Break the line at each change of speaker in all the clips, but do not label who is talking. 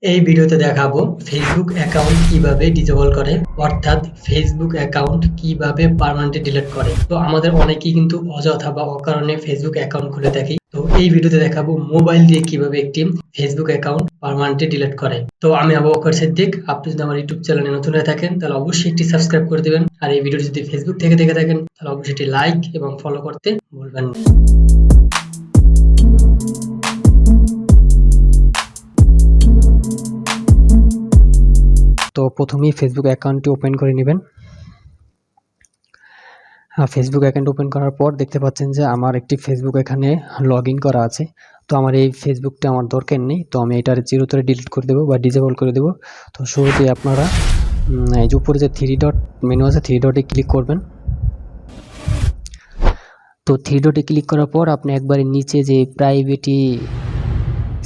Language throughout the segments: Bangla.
এই ভিডিওতে দেখাবো ফেসবুক অ্যাকাউন্ট কিভাবে ডিসেবল করে, অর্থাৎ ফেসবুক অ্যাকাউন্ট কিভাবে পার্মানেন্টলি ডিলিট করে। তো আমাদের অনেকেই কিন্তু অযথা বা অকারণে ফেসবুক অ্যাকাউন্ট খুলে থাকি। তো এই ভিডিওতে দেখাবো মোবাইল দিয়ে কিভাবে একটি ফেসবুক অ্যাকাউন্ট পার্মানেন্টলি ডিলিট করে। তো আমি আবু বকর সিদ্দিক। আপনি যদি আমার ইউটিউব চ্যানেলে নতুন হয়ে থাকেন তাহলে অবশ্যই একটি সাবস্ক্রাইব করে দিবেন, আর এই ভিডিওটি যদি ফেসবুক থেকে দেখে থাকেন তাহলে অবশ্যই একটি লাইক এবং ফলো করতে ভুলবেন না। তো প্রথমেই ফেসবুক অ্যাকাউন্টটি ওপেন করে নেবেন। ফেসবুক অ্যাকাউন্ট ওপেন করার পর দেখতে পাচ্ছেন যে আমার একটি ফেসবুক এখানে লগ ইন করা আছে। তো আমার এই ফেসবুকটা আমার দরকার নেই, তো আমি এটার চিরতরে ডিলিট করে দেবো বা ডিসেবল করে দেবো। তো শুরুতেই আপনারা এই যে উপরে যে থ্রি ডট মেনু আছে, থ্রি ডটে ক্লিক করবেন। তো থ্রি ডটে ক্লিক করার পর আপনি একবারে নিচে যে প্রাইভেটি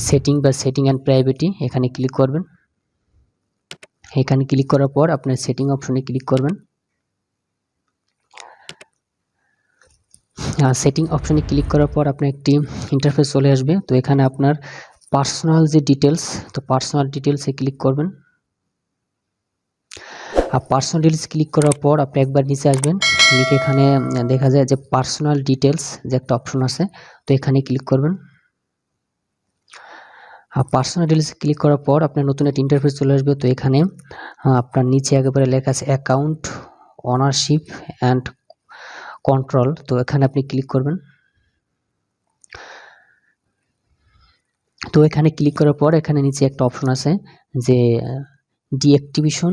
সেটিং বা সেটিং অ্যান্ড প্রাইভেটি এখানে ক্লিক করবেন। এখানে ক্লিক করার পর আপনার সেটিং অপশনে ক্লিক করবেন। সেটিং অপশনে ক্লিক করার পর আপনার একটি ইন্টারফেস চলে আসবে। তো এখানে আপনার পার্সোনাল যে ডিটেলস, তো পার্সোনাল ডিটেলসে ক্লিক করবেন। আর পার্সোনাল ডিটেলস ক্লিক করার পর আপনি একবার নিচে আসবেন। নিচে এখানে দেখা যায় যে পার্সোনাল ডিটেলস যে একটা অপশন আছে, তো এখানে ক্লিক করবেন। আর পার্সোনাল ডিটেলস ক্লিক করার পর আপনার নতুন একটা ইন্টারফেস চলে আসবে। তো এখানে আপনার নিচে একেবারে লেখা আছে অ্যাকাউন্ট ওনারশিপ অ্যান্ড কন্ট্রোল, তো এখানে আপনি ক্লিক করবেন। তো এখানে ক্লিক করার পর এখানে নিচে একটা অপশন আছে যে ডিঅ্যাক্টিভেশন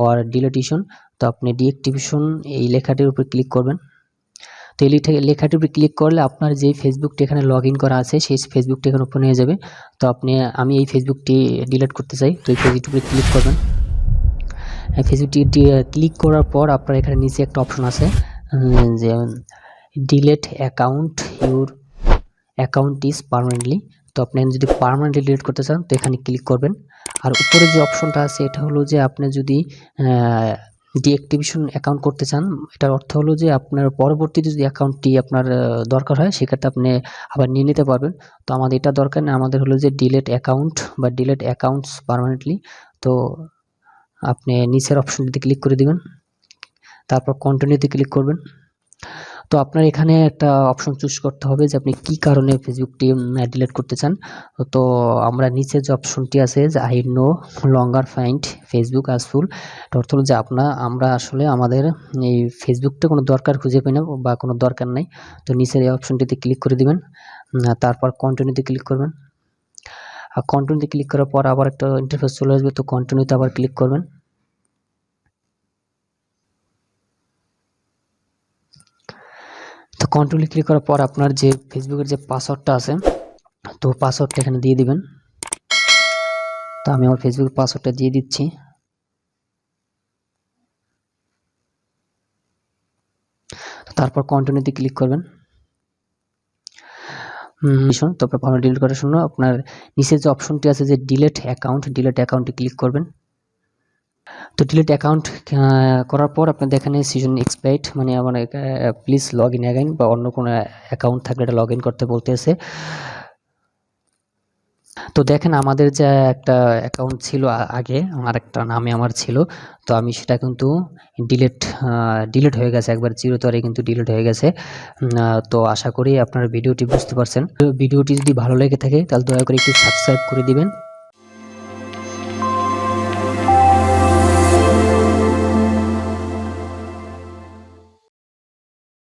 অর ডিলিটেশন, তো আপনি ডিঅ্যাক্টিভেশন এই লেখাটির উপর ক্লিক করবেন। তো এই লেখাটির উপর ক্লিক করলে আপনার যে ফেসবুকটি এখানে লগ ইন করা আছে সেই ফেসবুকটি এখানে ওপেন হয়ে যাবে। তো আমি এই ফেসবুকটি ডিলিট করতে চাই, তো এই ফেসবুকটির উপরে ক্লিক করবেন। ফেসবুকটি ক্লিক করার পর আপনার এখানে নিচে একটা অপশন আছে যে delete account, your account is permanently, তো আপনি যদি পার্মানেন্টলি ডিলিট করতে চান তো এখানে ক্লিক করবেন। আর উপরে যে অপশনটা আছে এটা হলো যে আপনি যদি ডিঅ্যাক্টিভেশন অ্যাকাউন্ট করতে চান, এটার অর্থ হলো যে আপনার পরবর্তীতে যদি অ্যাকাউন্টটি আপনার দরকার হয় সেক্ষেত্রে আপনি আবার নিয়ে নিতে পারবেন। তো আমাদের এটা দরকার না, আমাদের হলো যে ডিলিট অ্যাকাউন্ট বা ডিলিট অ্যাকাউন্টস পার্মানেন্টলি। তো আপনি নিচের অপশনটিতে ক্লিক করে দিবেন, তারপর কন্টিনিউতে ক্লিক করবেন। তো আপনার এখানে একটা অপশন চুজ করতে হবে যে আপনি কি কারণে ফেসবুকটি ডিলিট করতে চান। তো আমরা নিচে যে অপশনটি আছে যে I no longer find Facebook useful, অর্থ হলো যে আমরা আসলে আমাদের এই ফেসবুকটা কোনো দরকার খুঁজে পাই না বা কোনো দরকার নাই। তো নিচের এই অপশনটিতে ক্লিক করে দিবেন, তারপর কন্টিনিউতে ক্লিক করবেন। আর কন্টিনিউতে ক্লিক করার পর আবার একটা ইন্টারফেস চলে আসবে, তো কন্টিনিউতে আবার ক্লিক করবেন। তো কন্টিনিউ ক্লিক করার পর আপনার যে ফেসবুকের যে পাসওয়ার্ডটা আছে, তো পাসওয়ার্ডটা এখানে দিয়ে দিবেন। তো আমি আমার ফেসবুকের পাসওয়ার্ডটা দিয়ে দিচ্ছি। তারপর কন্টিনিউতে ক্লিক করবেন। তারপর পাসওয়ার্ড ডিলিট করার জন্য আপনার নিচে যে অপশনটি আছে যে ডিলিট অ্যাকাউন্টে ক্লিক করবেন। তো ডিলিট অ্যাকাউন্ট করার পর আপনি দেখেন সিজন এক্সপায়ার্ড, মানে আমার প্লিজ লগ ইন অ্যাগেইন, বা অন্য কোনো অ্যাকাউন্ট থাকলে এটা লগ ইন করতে বলতেছে। তো দেখেন আমাদের যে একটা অ্যাকাউন্ট ছিল আগে, আমার একটা নামে আমার ছিল, তো আমি সেটা কিন্তু ডিলিট হয়ে গেছে, একবার চিরতরে কিন্তু ডিলিট হয়ে গেছে। তো আশা করি আপনারা ভিডিওটি বুঝতে পারছেন। ভিডিওটি যদি ভালো লেগে থাকে তাহলে দয়া করে একটু সাবস্ক্রাইব করে দিবেন।